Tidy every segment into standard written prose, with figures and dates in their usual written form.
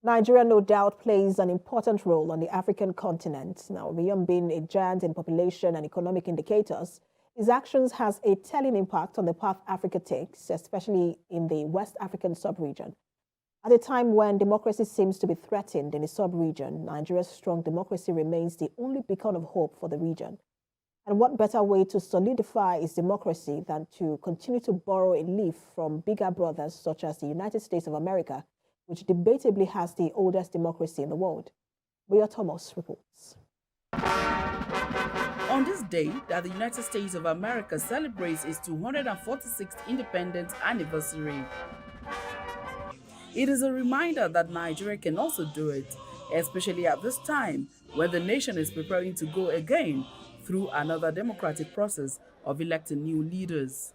Nigeria, no doubt, plays an important role on the African continent. Now, beyond being a giant in population and economic indicators, its actions has a telling impact on the path Africa takes, especially in the West African sub-region. At a time when democracy seems to be threatened in the sub-region, Nigeria's strong democracy remains the only beacon of hope for the region. And what better way to solidify its democracy than to continue to borrow a leaf from bigger brothers such as the United States of America, which debatably has the oldest democracy in the world. Boya Thomas reports. On this day that the United States of America celebrates its 246th independence anniversary, it is a reminder that Nigeria can also do it, especially at this time when the nation is preparing to go again through another democratic process of electing new leaders.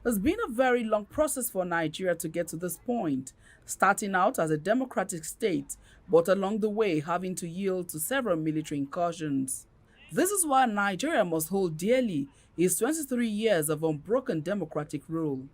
It's been a very long process for Nigeria to get to this point, starting out as a democratic state, but along the way having to yield to several military incursions. This is why Nigeria must hold dearly its 23 years of unbroken democratic rule.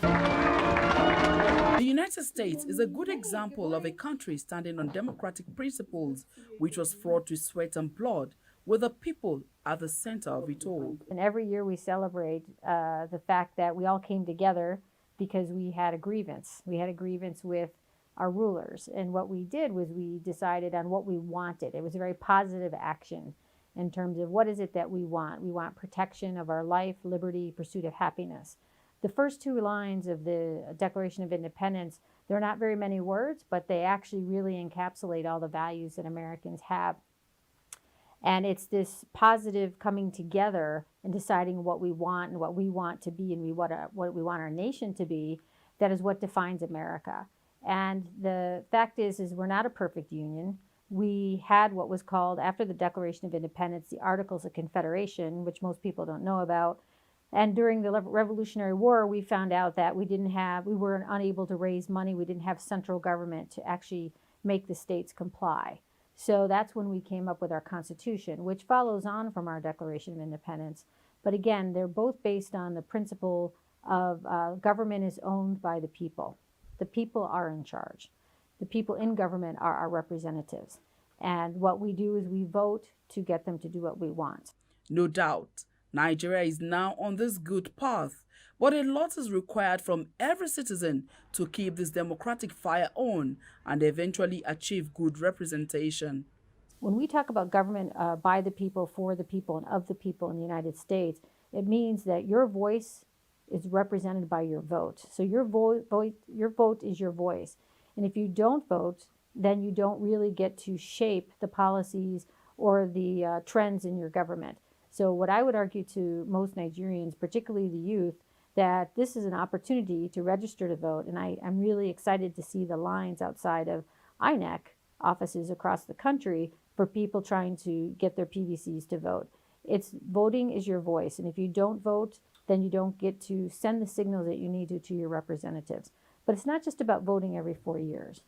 The United States is a good example of a country standing on democratic principles, which was fraught with sweat and blood, with the people at the center of it all. And every year we celebrate the fact that we all came together because we had a grievance. We had a grievance with our rulers. And what we did was we decided on what we wanted. It was a very positive action in terms of what is it that we want. We want protection of our life, liberty, pursuit of happiness. The first two lines of the Declaration of Independence, they're not very many words, but they actually really encapsulate all the values that Americans have. And it's this positive coming together and deciding what we want and what we want to be and what we want our nation to be that is what defines America. And the fact is we're not a perfect union. We had what was called, after the Declaration of Independence, the Articles of Confederation, which most people don't know about. And during the Revolutionary War, we found out that we were unable to raise money. We didn't have central government to actually make the states comply. So that's when we came up with our Constitution, which follows on from our Declaration of Independence. But again, they're both based on the principle of government is owned by the people. The people are in charge. The people in government are our representatives. And what we do is we vote to get them to do what we want. No doubt, Nigeria is now on this good path, but a lot is required from every citizen to keep this democratic fire on and eventually achieve good representation. When we talk about government by the people, for the people, and of the people in the United States, it means that your voice is represented by your vote. So your vote is your voice. And if you don't vote, then you don't really get to shape the policies or the trends in your government. So what I would argue to most Nigerians, particularly the youth, that this is an opportunity to register to vote. And I'm really excited to see the lines outside of INEC offices across the country for people trying to get their PVCs to vote. Voting is your voice. And if you don't vote, then you don't get to send the signal that you need to your representatives. But it's not just about voting every 4 years.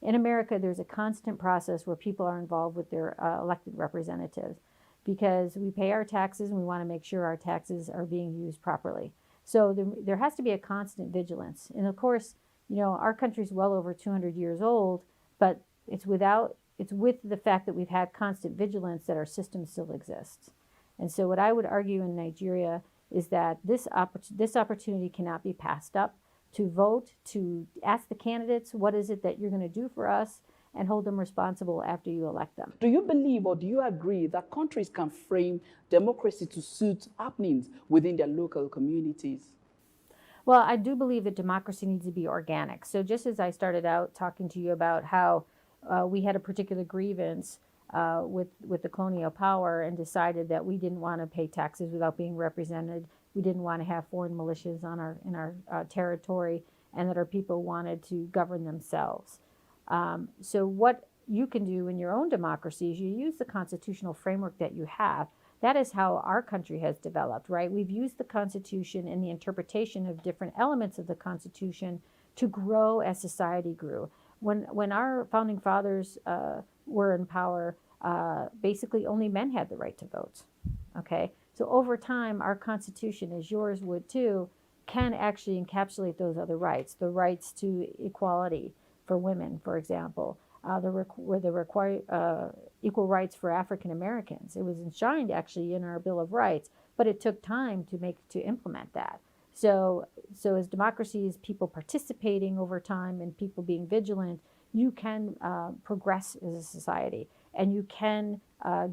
In America, there's a constant process where people are involved with their elected representatives because we pay our taxes and we want to make sure our taxes are being used properly. So there has to be a constant vigilance. And of course, our country's well over 200 years old, but it's with the fact that we've had constant vigilance that our system still exists. And so what I would argue in Nigeria is that this opportunity cannot be passed up, to vote, to ask the candidates, what is it that you're going to do for us, and hold them responsible after you elect them. Do you believe or do you agree that countries can frame democracy to suit happenings within their local communities? Well, I do believe that democracy needs to be organic. So just as I started out talking to you about how we had a particular grievance with the colonial power and decided that we didn't want to pay taxes without being represented. We didn't want to have foreign militias in our territory, and that our people wanted to govern themselves. So what you can do in your own democracy is you use the constitutional framework that you have. That is how our country has developed, right? We've used the Constitution and the interpretation of different elements of the Constitution to grow as society grew. When our founding fathers were in power, basically only men had the right to vote, okay? So over time, our Constitution, as yours would too, can actually encapsulate those other rights, the rights to equality for women, for example, equal rights for African Americans. It was enshrined actually in our Bill of Rights, but it took time to implement that. So as democracy is people participating over time and people being vigilant, you can progress as a society, and you can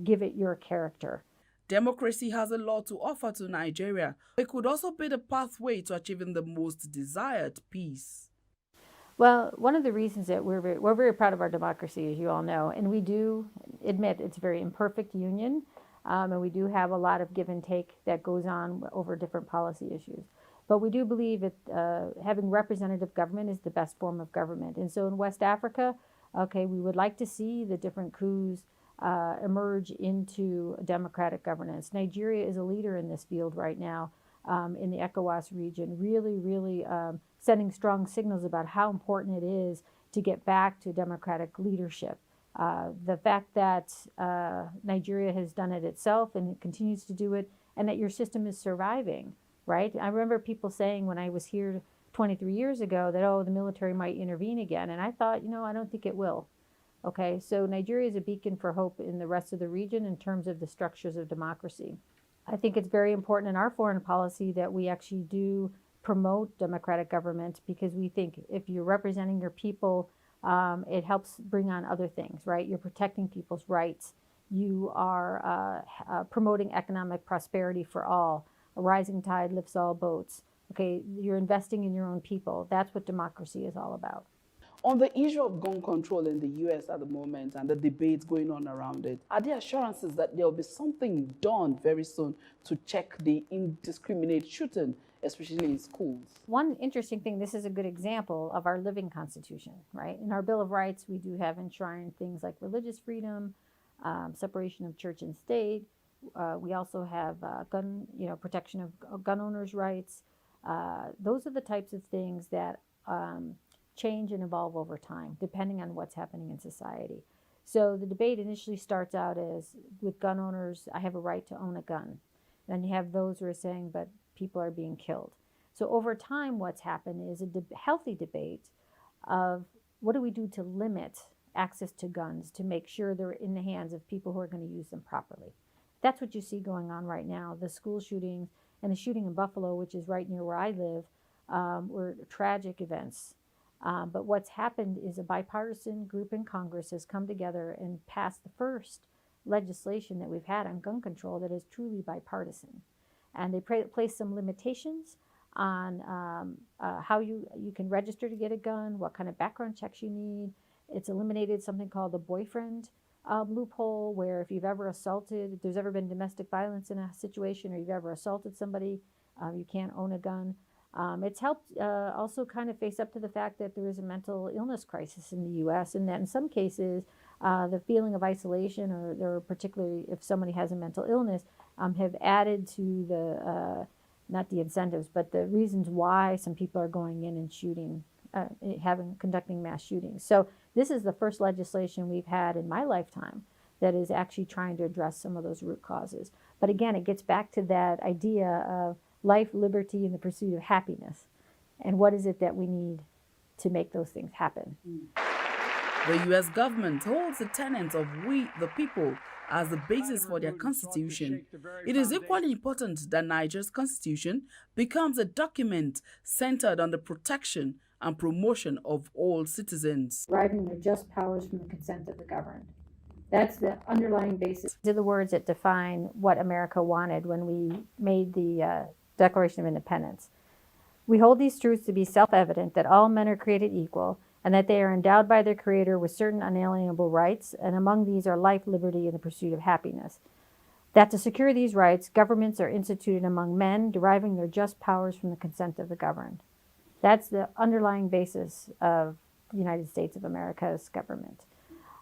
give it your character. Democracy has a lot to offer to Nigeria. It could also be the pathway to achieving the most desired peace. Well, one of the reasons that we're very proud of our democracy, as you all know, and we do admit it's a very imperfect union, and we do have a lot of give and take that goes on over different policy issues. But we do believe that having representative government is the best form of government. And so in West Africa, okay, we would like to see the different coups emerge into democratic governance. Nigeria is a leader in this field right now in the ECOWAS region, really sending strong signals about how important it is to get back to democratic leadership. The fact that Nigeria has done it itself and it continues to do it, and that your system is surviving, right? I remember people saying when I was here 23 years ago that, oh, the military might intervene again. And I thought, I don't think it will. Okay, so Nigeria is a beacon for hope in the rest of the region in terms of the structures of democracy. I think it's very important in our foreign policy that we actually do promote democratic government, because we think if you're representing your people, it helps bring on other things, right? You're protecting people's rights. You are promoting economic prosperity for all. A rising tide lifts all boats. Okay, you're investing in your own people. That's what democracy is all about. On the issue of gun control in the U.S. at the moment and the debates going on around it, are there assurances that there will be something done very soon to check the indiscriminate shooting, especially in schools? One interesting thing, this is a good example of our living Constitution, right? In our Bill of Rights, we do have enshrined things like religious freedom, separation of church and state. We also have protection of gun owners' rights. Those are the types of things that change and evolve over time, depending on what's happening in society. So the debate initially starts out as, with gun owners, I have a right to own a gun. Then you have those who are saying, but people are being killed. So over time, what's happened is a healthy debate of what do we do to limit access to guns to make sure they're in the hands of people who are going to use them properly. That's what you see going on right now. The school shootings and the shooting in Buffalo, which is right near where I live, were tragic events. But what's happened is a bipartisan group in Congress has come together and passed the first legislation that we've had on gun control that is truly bipartisan. And they place some limitations on how you can register to get a gun, what kind of background checks you need. It's eliminated something called the boyfriend loophole, where if you've ever assaulted, if there's ever been domestic violence in a situation, or you've ever assaulted somebody, you can't own a gun. It's helped also kind of face up to the fact that there is a mental illness crisis in the U.S. and that in some cases the feeling of isolation, or particularly if somebody has a mental illness, have added to the, not the incentives, but the reasons why some people are going in and shooting, conducting mass shootings. So this is the first legislation we've had in my lifetime that is actually trying to address some of those root causes. But again, it gets back to that idea of life, liberty, and the pursuit of happiness. And what is it that we need to make those things happen? The U.S. government holds the tenets of we, the people, as the basis for their constitution. It is equally important that Nigeria's constitution becomes a document centered on the protection and promotion of all citizens. Deriving their just powers from the consent of the governed. That's the underlying basis. These are the words that define what America wanted when we made the Declaration of Independence. We hold these truths to be self-evident, that all men are created equal, and that they are endowed by their Creator with certain unalienable rights, and among these are life, liberty, and the pursuit of happiness. That to secure these rights, governments are instituted among men, deriving their just powers from the consent of the governed. That's the underlying basis of the United States of America's government.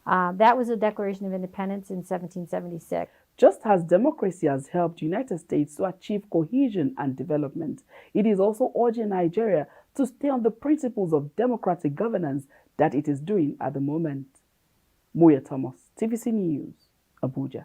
That was the Declaration of Independence in 1776. Just as democracy has helped the United States to achieve cohesion and development, it is also urging Nigeria to stay on the principles of democratic governance that it is doing at the moment. Moya Thomas, TVC News, Abuja.